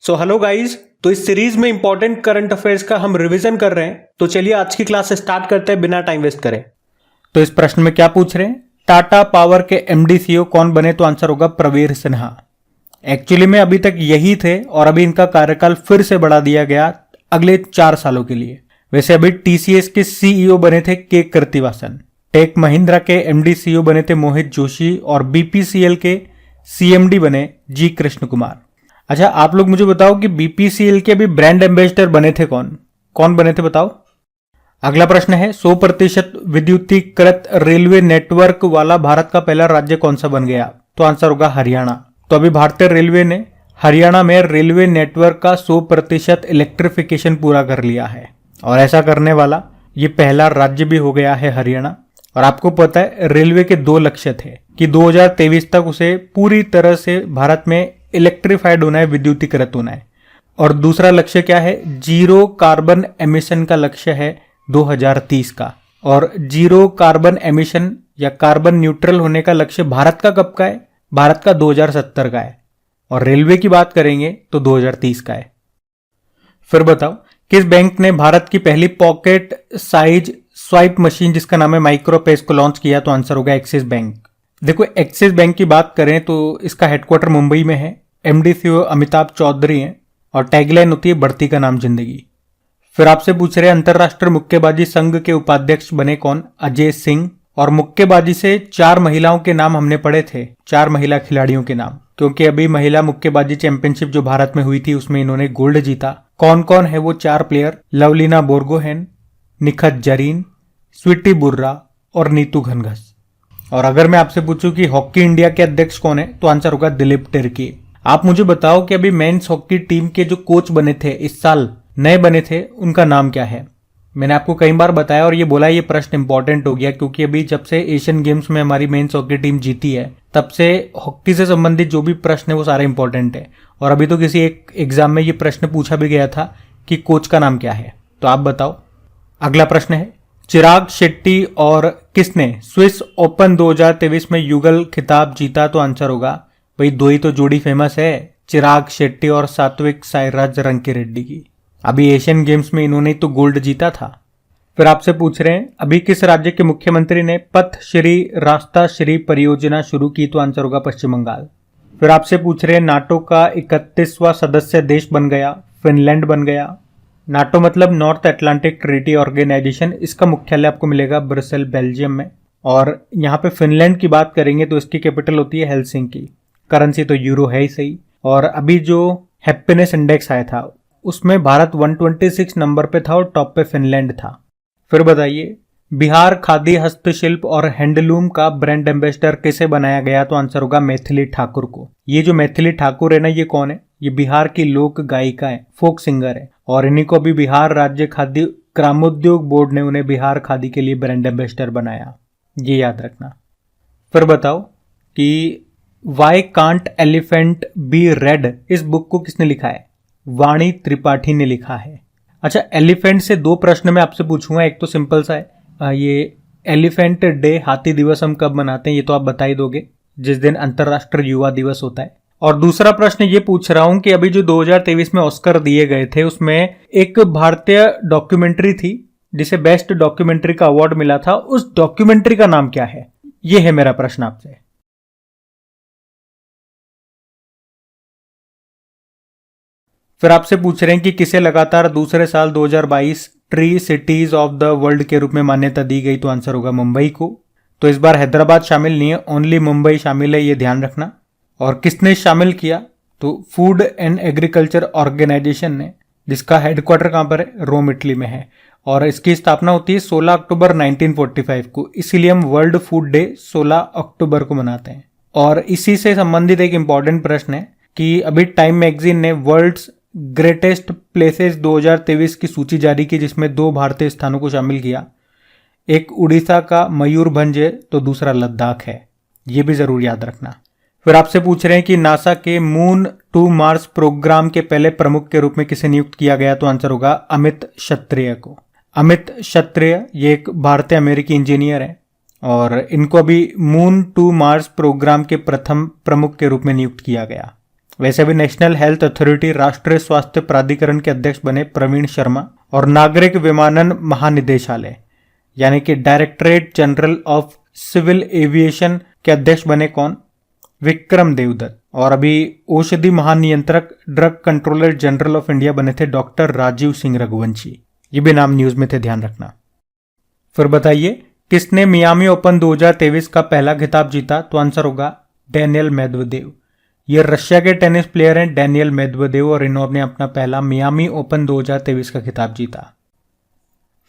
So hello guys, तो इस series में इंपॉर्टेंट करंट अफेयर्स का हम रिवीजन कर रहे हैं। तो चलिए आज की क्लास स्टार्ट करते हैं बिना टाइम वेस्ट करें। तो इस प्रश्न में क्या पूछ रहे हैं, टाटा पावर के एमडी सीईओ कौन बने? तो आंसर होगा प्रवीर सिन्हा। एक्चुअली में अभी तक यही थे और अभी इनका कार्यकाल फिर से बढ़ा दिया गया अगले 4 सालों के लिए। वैसे अभी टीसीएस के सीईओ बने थे के कृतिवासन, टेक महिंद्रा के एमडी सीईओ बने थे मोहित जोशी और बीपीसीएल के सीएमडी बने जी कृष्ण कुमार। अच्छा, आप लोग मुझे बताओ कि बीपीसीएल के भी ब्रांड एम्बेसडर बने थे कौन? कौन बने थे बताओ। अगला प्रश्न है 100% विद्युतीकृत रेलवे नेटवर्क वाला भारत का पहला राज्य कौन सा बन गया? तो आंसर होगा हरियाणा। तो अभी भारतीय रेलवे ने हरियाणा में रेलवे नेटवर्क का 100% इलेक्ट्रिफिकेशन पूरा कर लिया है और ऐसा करने वाला ये पहला राज्य भी हो गया है हरियाणा। और आपको पता है रेलवे के 2 लक्ष्य थे कि 2023 तक उसे पूरी तरह से भारत में इलेक्ट्रीफाइड होना है, विद्युतीकृत होना है। और दूसरा लक्ष्य क्या है? जीरो कार्बन एमिशन का लक्ष्य है 2030 का। और जीरो कार्बन एमिशन या कार्बन न्यूट्रल होने का लक्ष्य भारत का कब का है? भारत का 2070 का है। और रेलवे की बात करेंगे तो 2030 का है। फिर बताओ किस बैंक ने भारत की पहली पॉकेट साइज स्वाइप मशीन जिसका नाम है माइक्रोपेस को लॉन्च किया? तो आंसर होगा एक्सिस बैंक। देखो, एक्सिस बैंक की बात करें तो इसका हेडक्वार्टर मुंबई में है, एमडी सीईओ अमिताभ चौधरी हैं और टैगलाइन होती है बढ़ती का नाम जिंदगी। फिर आपसे पूछ रहे हैं अंतरराष्ट्रीय मुक्केबाजी संघ के उपाध्यक्ष बने कौन? अजय सिंह। और मुक्केबाजी से 4 महिलाओं के नाम हमने पढ़े थे, 4 महिला खिलाड़ियों के नाम, क्योंकि अभी महिला मुक्केबाजी चैंपियनशिप जो भारत में हुई थी उसमें इन्होंने गोल्ड जीता। कौन कौन है वो 4 प्लेयर? लवलीना बोरगोहेन, निखत जरीन, स्वीटी बुर्रा और नीतू घनघस। और अगर मैं आपसे पूछूं कि हॉकी इंडिया के अध्यक्ष कौन है? तो आंसर होगा दिलीप टिर्की। आप मुझे बताओ कि अभी मेंस हॉकी टीम के जो कोच बने थे, इस साल नए बने थे, उनका नाम क्या है? मैंने आपको कई बार बताया और ये बोला ये प्रश्न इंपॉर्टेंट हो गया क्योंकि अभी जब से एशियन गेम्स में हमारी मेंस हॉकी टीम जीती है तब से हॉकी से संबंधित जो भी प्रश्न है वो सारे इंपॉर्टेंट है। और अभी तो किसी एक एग्जाम में ये प्रश्न पूछा भी गया था कि कोच का नाम क्या है। तो आप बताओ। अगला प्रश्न है चिराग शेट्टी और किसने स्विस ओपन 2023 में युगल खिताब जीता? तो आंसर होगा भाई 2 ही तो जोड़ी फेमस है, चिराग शेट्टी और सात्विक साईराज रंकीरेड्डी की। अभी एशियन गेम्स में इन्होंने तो गोल्ड जीता था। फिर आपसे पूछ रहे हैं अभी किस राज्य के मुख्यमंत्री ने पथ श्री रास्ता श्री परियोजना शुरू की? तो आंसर होगा पश्चिम बंगाल। फिर आपसे पूछ रहे हैं नाटो का 31वां सदस्य देश बन गया, फिनलैंड बन गया। नाटो मतलब नॉर्थ अटलांटिक ट्रीटी ऑर्गेनाइजेशन, इसका मुख्यालय आपको मिलेगा ब्रसेल बेल्जियम में। और यहाँ पे फिनलैंड की बात करेंगे तो इसकी कैपिटल होती है हेलसिंकी। करेंसी तो यूरो है ही सही। और अभी जो हैप्पीनेस इंडेक्स आया था उसमें भारत 126 नंबर पे था और टॉप पे फिनलैंड था। फिर बताइए बिहार खादी हस्तशिल्प और हैंडलूम का ब्रांड एम्बेसडर किसे बनाया गया? तो आंसर होगा मैथिली ठाकुर को। ये जो मैथिली ठाकुर है ना, ये कौन है? ये बिहार की लोक गायिका है, फोक सिंगर है। और इन्हीं को अभी बिहार राज्य खादी ग्रामोद्योग बोर्ड ने उन्हें बिहार खादी के लिए ब्रांड एम्बेसडर बनाया, ये याद रखना। फिर बताओ कि why can't elephant be red, इस बुक को किसने लिखा है? वाणी त्रिपाठी ने लिखा है। अच्छा, एलिफेंट से 2 प्रश्न मैं आपसे पूछूंगा। एक तो सिंपल सा है, ये एलिफेंट डे हाथी दिवस हम कब मनाते हैं? ये तो आप बता ही दोगे, जिस दिन अंतरराष्ट्रीय युवा दिवस होता है। और दूसरा प्रश्न ये पूछ रहा हूं कि अभी जो 2023 में ऑस्कर दिए गए थे उसमें एक भारतीय डॉक्यूमेंट्री थी जिसे बेस्ट डॉक्यूमेंट्री का अवार्ड मिला था, उस डॉक्यूमेंट्री का नाम क्या है? ये है मेरा प्रश्न आपसे। फिर आपसे पूछ रहे हैं कि किसे लगातार दूसरे साल 2022 tree cities of the world के रूप में मान्यता दी गई? तो आंसर होगा मुंबई को। तो इस बार हैदराबाद शामिल नहीं है, ओनली मुंबई शामिल है, ये ध्यान रखना। और किसने शामिल किया? तो फूड एंड एग्रीकल्चर ऑर्गेनाइजेशन ने, जिसका हेडक्वार्टर कहां पर है? रोम इटली में है। और इसकी स्थापना होती है 16 अक्टूबर 1945 को, इसीलिए हम वर्ल्ड फूड डे 16 अक्टूबर को मनाते हैं। और इसी से संबंधित एक इंपॉर्टेंट प्रश्न है कि अभी टाइम मैगजीन ने वर्ल्ड्स ग्रेटेस्ट प्लेसेस 2023 की सूची जारी की जिसमें 2 भारतीय स्थानों को शामिल किया। एक उड़ीसा का मयूरभंज है तो दूसरा लद्दाख है, ये भी जरूर याद रखना। फिर आपसे पूछ रहे हैं कि नासा के मून टू मार्स प्रोग्राम के पहले प्रमुख के रूप में किसे नियुक्त किया गया? तो आंसर होगा अमित क्षत्रिय को। अमित क्षत्रिय ये एक भारतीय अमेरिकी इंजीनियर है और इनको अभी मून टू मार्स प्रोग्राम के प्रथम प्रमुख के रूप में नियुक्त किया गया। वैसे भी नेशनल हेल्थ अथॉरिटी राष्ट्रीय स्वास्थ्य प्राधिकरण के अध्यक्ष बने प्रवीण शर्मा, और नागरिक विमानन महानिदेशालय यानी कि directorate general of civil aviation के अध्यक्ष बने कौन? विक्रम देवदत्त। और अभी औषधि महानियंत्रक drug controller general of India बने थे डॉक्टर राजीव सिंह रघुवंशी। ये भी नाम न्यूज में थे, ध्यान रखना। फिर बताइए किसने मियामी ओपन 2023 का पहला खिताब जीता? तो आंसर होगा डैनियल मेदवेदेव। ये रशिया के टेनिस प्लेयर हैं डैनियल मेदवेदेव, और इन्होंने अपना पहला मियामी ओपन 2023 का खिताब जीता।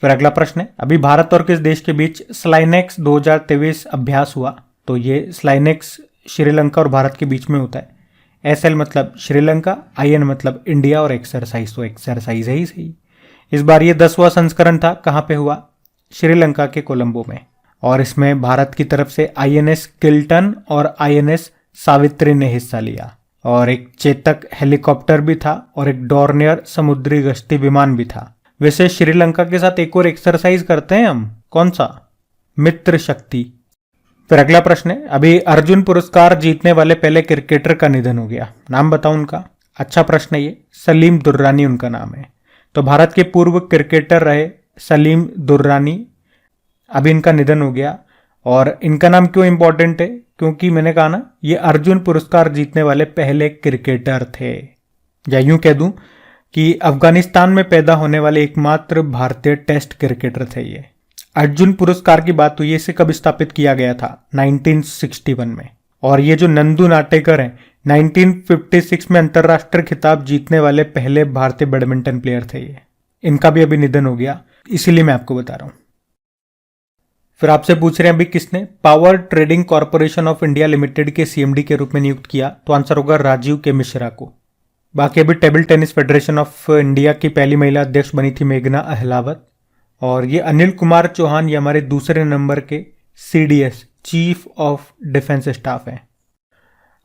फिर अगला प्रश्न है, अभी भारत और किस देश के बीच स्लाइनेक्स 2023 अभ्यास हुआ? तो ये स्लाइनेक्स श्रीलंका और भारत के बीच में होता है। SL मतलब श्रीलंका, IN मतलब इंडिया, और एक्सरसाइज तो एक्सरसाइज है ही सही। इस बार ये 10वां संस्करण था। कहाँ पे हुआ? श्रीलंका के कोलंबो में। और इसमें भारत की तरफ से INS किल्टन और INS सावित्री ने हिस्सा लिया, और एक चेतक हेलीकॉप्टर भी था और एक डॉर्नियर समुद्री गश्ती विमान भी था। वैसे श्रीलंका के साथ एक और एक्सरसाइज करते हैं हम, कौन सा? मित्र शक्ति। फिर अगला प्रश्न है, अभी अर्जुन पुरस्कार जीतने वाले पहले क्रिकेटर का निधन हो गया, नाम बताओ उनका। अच्छा प्रश्न है ये, सलीम दुर्रानी उनका नाम है। तो भारत के पूर्व क्रिकेटर रहे सलीम दुर्रानी, अभी इनका निधन हो गया। और इनका नाम क्यों इंपॉर्टेंट है? क्योंकि मैंने कहा ना, ये अर्जुन पुरस्कार जीतने वाले पहले क्रिकेटर थे, या यूं कह दूं कि अफगानिस्तान में पैदा होने वाले एकमात्र भारतीय टेस्ट क्रिकेटर थे ये। अर्जुन पुरस्कार की बात हुई, इसे कब स्थापित किया गया था? 1961 में। और ये जो नंदू नाटेकर हैं, 1956 में अंतर्राष्ट्रीय खिताब जीतने वाले पहले भारतीय बैडमिंटन प्लेयर थे ये। इनका भी अभी निधन हो गया, इसीलिए मैं आपको बता रहा हूं। फिर आपसे पूछ रहे हैं अभी किसने power trading corporation of India limited के CMD के रूप में नियुक्त किया? तो आंसर होगा राजीव के मिश्रा को। बाकी अभी table tennis federation of India की पहली महिला अध्यक्ष बनी थी मेघना अहलावत। और ये अनिल कुमार चौहान, ये हमारे दूसरे नंबर के CDS chief of defence staff हैं।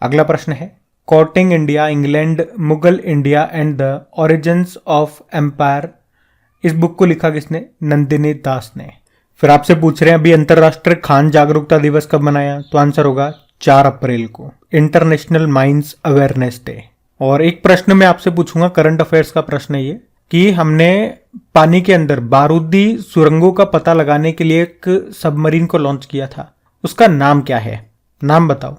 अगला प्रश्न है, courting India, England, Mughal India and the origins of empire, इस बुक को लिखा किसने? नंदिनी दास ने। फिर आपसे पूछ रहे हैं अभी अंतर्राष्ट्रीय खान जागरूकता दिवस कब मनाया? तो आंसर होगा 4 अप्रैल को, इंटरनेशनल माइंस अवेयरनेस डे। और एक प्रश्न मैं आपसे पूछूंगा, करंट अफेयर्स का प्रश्न है ये, कि हमने पानी के अंदर बारूदी सुरंगों का पता लगाने के लिए एक सबमरीन को लॉन्च किया था, उसका नाम क्या है? नाम बताओ।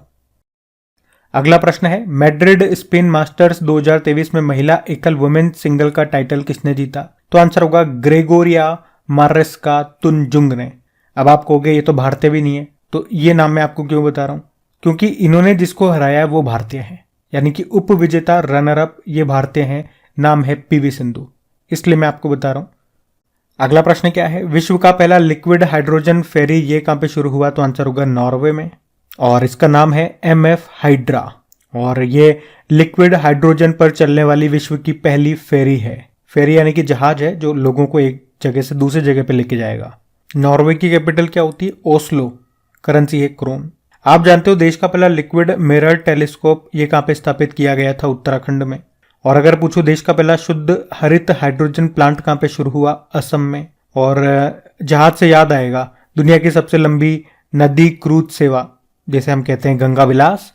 अगला प्रश्न है, मैड्रिड स्पिन मास्टर्स 2023 में महिला एकल वुमेन सिंगल का टाइटल किसने जीता? तो आंसर होगा ग्रेगोरिया मारेस्का तुनजुंग ने। अब आप कहोगे ये तो भारतीय भी नहीं है, तो ये नाम मैं आपको क्यों बता रहा हूं? क्योंकि इन्होंने जिसको हराया वो भारतीय है, यानी कि उप विजेता रनर अप ये भारतीय हैं, नाम है PV सिंधु, इसलिए मैं आपको बता रहा हूं। अगला प्रश्न क्या है, विश्व का पहला लिक्विड हाइड्रोजन फेरी ये कहां पे शुरू हुआ? तो आंसर होगा नॉर्वे में, और इसका नाम है MF हाइड्रा। और ये लिक्विड हाइड्रोजन पर चलने वाली विश्व की पहली फेरी है। फेरी यानी कि जहाज है जो लोगों को एक जगह से दूसरी जगह पे लेके जाएगा। नॉर्वे की कैपिटल क्या होती है? ओस्लो, करेंसी है क्रोन। आप जानते हो देश का पहला लिक्विड मिरर टेलीस्कोप ये कहां पे स्थापित किया गया था? उत्तराखंड में। और अगर पूछो देश का पहला शुद्ध हरित हाइड्रोजन प्लांट कहां पे शुरू हुआ? असम में। और जहाज से याद आएगा, दुनिया की सबसे लंबी नदी क्रूज सेवा जैसे हम कहते हैं गंगा विलास,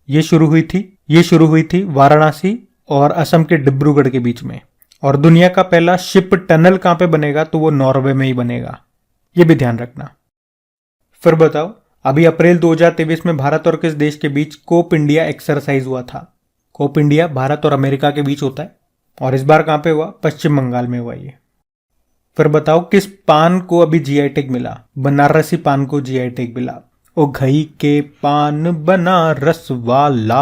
ये शुरू हुई थी वाराणसी और असम के डिब्रूगढ़ के बीच में। और दुनिया का पहला शिप टनल कहां पे बनेगा? तो वो नॉर्वे में ही बनेगा, ये भी ध्यान रखना। फिर बताओ, अभी अप्रैल 2023 में भारत और किस देश के बीच कोप इंडिया एक्सरसाइज हुआ था? कोप इंडिया भारत और अमेरिका के बीच होता है, और इस बार कहां पे हुआ? पश्चिम बंगाल में हुआ ये। फिर बताओ किस पान को अभी GI टैग मिला? बनारसी पान को GI टैग मिला। ओ घई के पान बनारस वाला,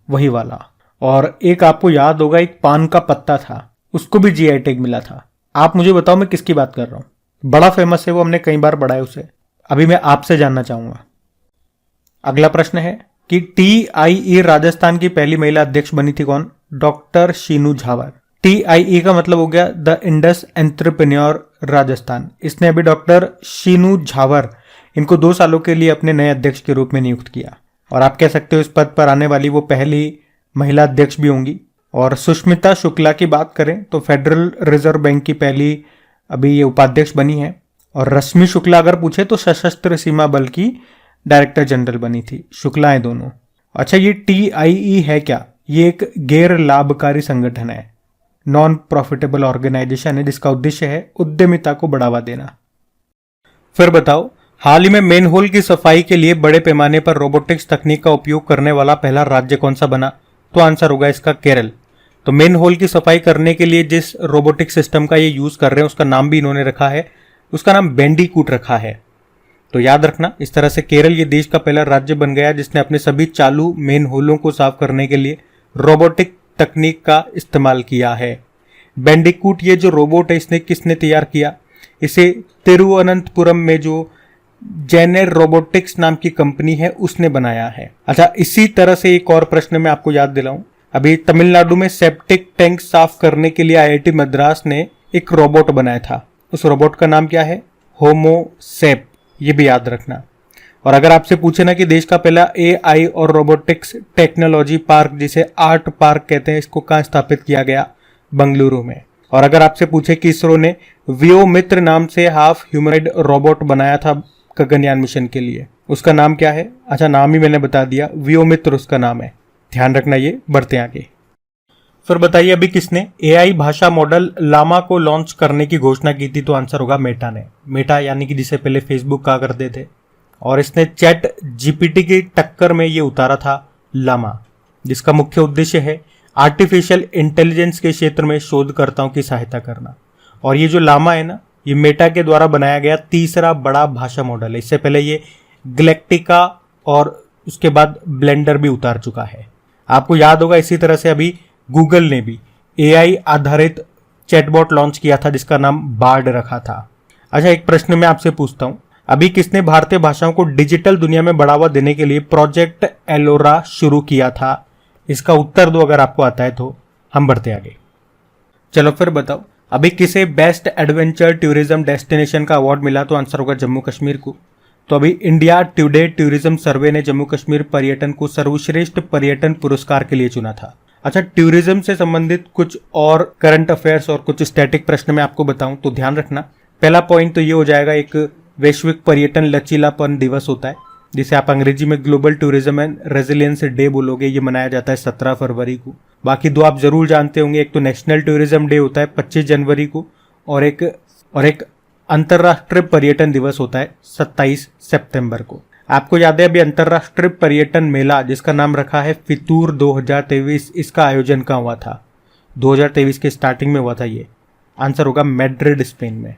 वही वाला। और एक आपको याद होगा, एक पान का पत्ता था, उसको भी GI टैग मिला था। आप मुझे बताओ मैं किसकी बात कर रहा हूं? बड़ा फेमस है वो, हमने कई बार पढ़ा है उसे। अभी मैं आपसे जानना चाहूंगा। अगला प्रश्न है कि TIE राजस्थान की पहली महिला अध्यक्ष बनी थी कौन? डॉक्टर शीनू झावर। TIE का मतलब हो गया द इंडस एंटरप्रेन्योर राजस्थान। इसने अभी डॉक्टर शीनू झावर इनको 2 सालों के लिए अपने नए अध्यक्ष के रूप में नियुक्त किया, और आप कह सकते हो इस पद पर आने वाली वो पहली महिला अध्यक्ष भी होंगी। और सुष्मिता शुक्ला की बात करें तो फेडरल रिजर्व बैंक की पहली अभी ये उपाध्यक्ष बनी है। और रश्मि शुक्ला अगर पूछे तो सशस्त्र सीमा बल की डायरेक्टर जनरल बनी थी। शुक्ला है दोनों। अच्छा, ये TIE है क्या? ये एक गैर लाभकारी संगठन है, नॉन प्रॉफिटेबल ऑर्गेनाइजेशन है, जिसका उद्देश्य है उद्यमिता को बढ़ावा देना। फिर बताओ, हाल ही में मेनहोल की सफाई के लिए बड़े पैमाने पर रोबोटिक्स तकनीक का उपयोग करने वाला पहला राज्य कौन सा बना? तो आंसर होगा इसका केरल। तो मेनहोल की सफाई करने के लिए जिस रोबोटिक सिस्टम का ये यूज कर रहे हैं उसका नाम भी इन्होंने रखा है, उसका नाम बैंडिकूट रखा है। तो याद रखना, इस तरह से केरल ये देश का पहला राज्य बन गया जिसने अपने सभी चालू मेनहोलों को साफ करने के लिए रोबोटिक तकनीक का इस्तेमाल किया है। बैंडिकूट ये जो रोबोट है इसने किसने तैयार किया? इसे तिरुवनंतपुरम में जो जेनेर रोबोटिक्स नाम की कंपनी है उसने बनाया है। अच्छा, इसी तरह से एक और प्रश्न मैं आपको याद दिलाऊं, अभी तमिलनाडु में सेप्टिक टैंक साफ करने के लिए आईआईटी मद्रास ने एक रोबोट बनाया था। उस रोबोट का नाम क्या है? होमोसेप। ये भी याद रखना। और अगर आपसे पूछे ना कि देश का पहला एआई और रोबोटिक्स टेक्नोलॉजी पार्क, जिसे आर्ट पार्क कहते हैं, इसको कहाँ स्थापित किया गया? बंगलुरु में। और अगर आपसे पूछे कि इसरो ने व्योमित्र नाम से हाफ ह्यूमनॉइड रोबोट बनाया था गगनयान मिशन के लिए, उसका नाम क्या है? अच्छा, नाम ही मैंने बता दिया, व्योमित्र उसका नाम है। ध्यान रखना, ये बढ़ते आगे। फिर बताइए, अभी किसने एआई भाषा मॉडल लामा को लॉन्च करने की घोषणा की थी? तो आंसर होगा मेटा ने। मेटा यानी कि जिसे पहले फेसबुक कहा करते थे, और इसने चैट जीपीटी की टक्कर में ये उतारा था लामा, जिसका मुख्य उद्देश्य है आर्टिफिशियल इंटेलिजेंस के क्षेत्र में शोधकर्ताओं की सहायता करना। और ये जो लामा है ना, ये मेटा के द्वारा बनाया गया तीसरा बड़ा भाषा मॉडल है। इससे पहले ये गैलेक्टिका और उसके बाद ब्लेंडर भी उतार चुका है। आपको याद होगा, इसी तरह से अभी गूगल ने भी एआई आधारित चैटबॉट लॉन्च किया था जिसका नाम बार्ड रखा था। अच्छा, एक प्रश्न मैं आपसे पूछता हूं, अभी किसने भारतीय भाषाओं को डिजिटल दुनिया में बढ़ावा देने के लिए प्रोजेक्ट एलोरा शुरू किया था? इसका उत्तर दो अगर आपको आता है तो। हम बढ़ते आगे। चलो फिर बताओ, अभी किसे बेस्ट एडवेंचर टूरिज्म डेस्टिनेशन का अवार्ड मिला? तो आंसर होगा जम्मू कश्मीर को। तो अभी इंडिया टुडे टूरिज्म सर्वे ने जम्मू कश्मीर पर्यटन को सर्वश्रेष्ठ पर्यटन पुरस्कार के लिए चुना था। अच्छा, टूरिज्म से संबंधित कुछ और करंट अफेयर्स और कुछ स्टैटिक प्रश्न मैं आपको बताऊं तो ध्यान रखना। पहला पॉइंट तो ये हो जाएगा, एक वैश्विक पर्यटन लचीलापन दिवस होता है जिसे आप अंग्रेजी में global tourism and resilience day बोलोगे। ये मनाया जाता है 17 फरवरी को। बाकी दो आप जरूर जानते होंगे, एक तो नेशनल टूरिज्म डे होता है 25 जनवरी को, और एक अंतर्राष्ट्रीय पर्यटन दिवस होता है 27 सितंबर को। आपको याद है अभी अंतर्राष्ट्रीय पर्यटन मेला जिसका नाम रखा है फितूर 2023, इसका आयोजन कहाँ हुआ था? 2023 के स्टार्टिंग में हुआ था। ये आंसर होगा मैड्रिड, स्पेन में।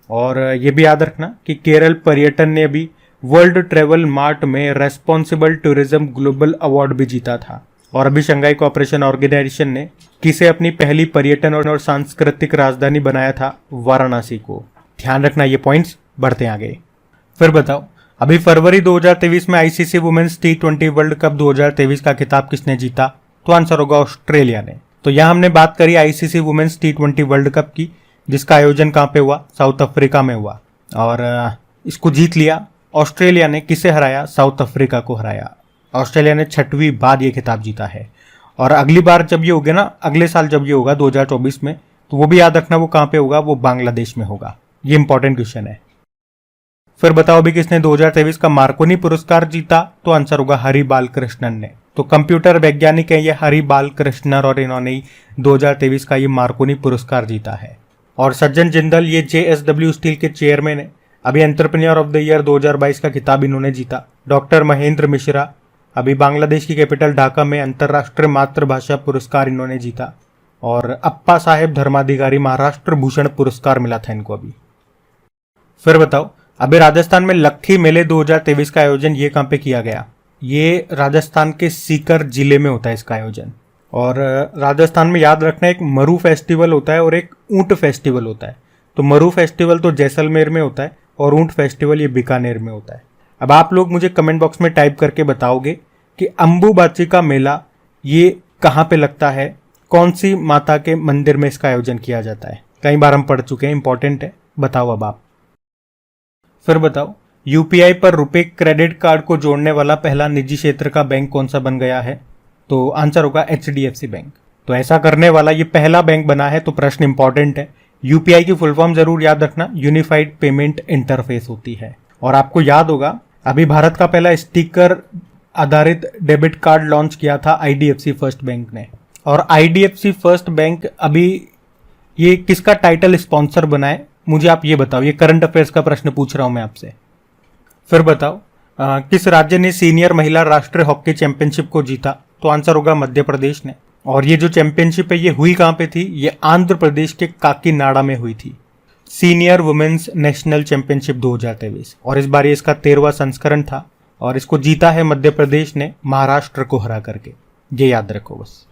और ये भी याद रखना कि केरल पर्यटन ने अभी वर्ल्ड ट्रेवल मार्ट में रेस्पॉन्सिबल टूरिज्म ग्लोबल अवार्ड भी जीता था। और अभी शंघाई कोऑपरेशन ऑर्गेनाइजेशन ने किसे अपनी पहली पर्यटन और सांस्कृतिक राजधानी बनाया था? वाराणसी को। ध्यान रखना ये पॉइंट्स। बढ़ते आगे। फिर बताओ, अभी फरवरी 2023 में ICC women's T20 world cup 2023 का खिताब किसने जीता? तो आंसर होगा ऑस्ट्रेलिया ने। तो यहां हमने बात करी ICC women's T20 world cup की, जिसका आयोजन कहां पे हुआ? साउथ अफ्रीका में हुआ। और इसको जीत लिया ऑस्ट्रेलिया ने। किसे हराया? साउथ अफ्रीका को हराया। ऑस्ट्रेलिया ने 6वीं बार ये खिताब जीता है। और अगली बार जब ये होगा ना, अगले साल जब ये होगा 2024 में, तो वो भी याद रखना वो कहां पे होगा? वो बांग्लादेश में होगा। ये इंपॉर्टेंट क्वेश्चन है। फिर बताओ, अभी किसने 2023 का मार्कोनी पुरस्कार जीता? तो आंसर होगा हरि बालकृष्णन ने। तो कंप्यूटर वैज्ञानिक है ये हरि बालकृष्णन, और इन्होंने 2023 का ये मार्कोनी पुरस्कार जीता है। और सज्जन जिंदल ये JSW स्टील के चेयरमैन है। अभी एंटरप्रेन्योर ऑफ द ईयर 2022 का खिताब इन्होंने जीता। डॉक्टर महेंद्र मिश्रा, अभी बांग्लादेश की कैपिटल ढाका में अंतर्राष्ट्रीय मातृभाषा पुरस्कार इन्होंने जीता। और अप्पा साहेब धर्माधिकारी महाराष्ट्र भूषण पुरस्कार मिला था इनको अभी। फिर बताओ, अभी राजस्थान में लक्खी मेले 2023 का आयोजन ये कहां पे किया गया? ये राजस्थान के सीकर जिले में होता है इसका आयोजन। और राजस्थान में याद रखना, एक मरु फेस्टिवल होता है और एक ऊंट फेस्टिवल होता है। तो मरु फेस्टिवल तो जैसलमेर में होता है और ऊंट फेस्टिवल ये बीकानेर में होता है। अब आप लोग मुझे कमेंट बॉक्स में टाइप करके बताओगे कि अंबुबाची का मेला ये कहाँ पे लगता है, कौन सी माता के मंदिर में इसका आयोजन किया जाता है? कई बार हम पढ़ चुके हैं, इंपॉर्टेंट है, बताओ अब आप। फिर बताओ, यूपीआई पर रुपए क्रेडिट कार्ड को जोड़ने वाला पहला निजी क्षेत्र का बैंक कौन सा बन गया है? तो आंसर होगा HDFC बैंक। तो ऐसा करने वाला ये पहला बैंक बना है। तो प्रश्न इंपॉर्टेंट है, यूपीआई की फुल फॉर्म जरूर याद रखना, यूनिफाइड पेमेंट इंटरफेस होती है। और आपको याद होगा अभी भारत का पहला स्टिकर आधारित डेबिट कार्ड लॉन्च किया था आईडीएफसी फर्स्ट बैंक ने। और आईडीएफसी फर्स्ट बैंक अभी ये किसका टाइटल स्पॉन्सर बना है, मुझे आप ये बताओ। ये करंट अफेयर्स का प्रश्न पूछ रहा हूं मैं आपसे। फिर बताओ किस राज्य ने सीनियर महिला राष्ट्रीय हॉकी चैंपियनशिप को जीता? तो आंसर होगा मध्य प्रदेश ने। और ये जो चैंपियनशिप है ये हुई कहां पे थी? ये आंध्र प्रदेश के काकीनाडा में हुई थी। सीनियर वुमेन्स नेशनल चैंपियनशिप 2023, और इस बार ये इसका 13वां संस्करण था और इसको जीता है मध्य प्रदेश ने महाराष्ट्र को हरा करके। ये याद रखो बस।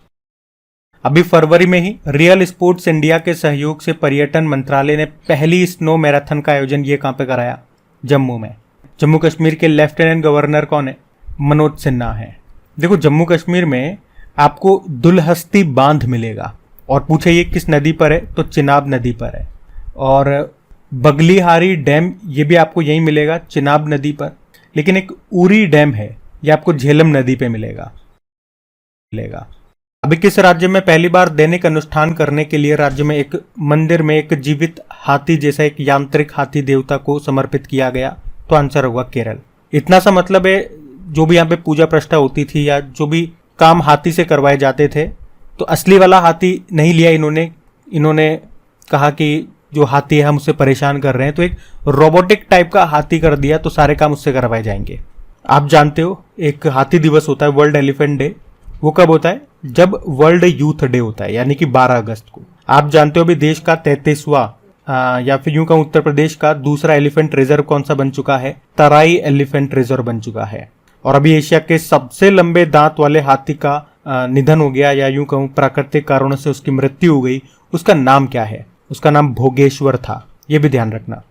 अभी फरवरी में ही रियल स्पोर्ट्स इंडिया के सहयोग से पर्यटन मंत्रालय ने पहली स्नो मैराथन का आयोजन ये कहां पे कराया? जम्मू में। जम्मू कश्मीर के लेफ्टिनेंट गवर्नर कौन है? मनोज सिन्हा है। देखो जम्मू कश्मीर में आपको दुलहस्ती बांध मिलेगा और पूछे ये किस नदी पर है? तो चिनाब नदी पर है। और बगलीहारी डैम ये भी आपको यहीं मिलेगा, चिनाब नदी पर। लेकिन एक उरी डैम है, ये आपको झेलम नदी पे मिलेगा। अभी किस राज्य में पहली बार दैनिक अनुष्ठान करने के लिए राज्य में एक मंदिर में एक जीवित हाथी जैसा एक यांत्रिक हाथी देवता को समर्पित किया गया? तो आंसर होगा केरल। इतना सा मतलब है, जो भी यहाँ पे पूजा प्रतिष्ठा होती थी या जो भी काम हाथी से करवाए जाते थे, तो असली वाला हाथी नहीं लिया इन्होंने कहा कि जो हाथी है हम उससे परेशान कर रहे हैं, तो एक रोबोटिक टाइप का हाथी कर दिया, तो सारे काम उससे करवाए जाएंगे। आप जानते हो एक हाथी दिवस होता है, वर्ल्ड एलिफेंट डे। वो कब होता है? जब वर्ल्ड यूथ डे होता है, यानी कि 12 अगस्त को। आप जानते हो अभी देश का 33वां या फिर यूं कहूं उत्तर प्रदेश का दूसरा एलिफेंट रिजर्व कौन सा बन चुका है? तराई एलिफेंट रिजर्व बन चुका है। और अभी एशिया के सबसे लंबे दांत वाले हाथी का निधन हो गया, या यूं कहूं प्राकृतिक कारणों से उसकी मृत्यु हो गई। उसका नाम क्या है? उसका नाम भोगेश्वर था। ये भी ध्यान रखना।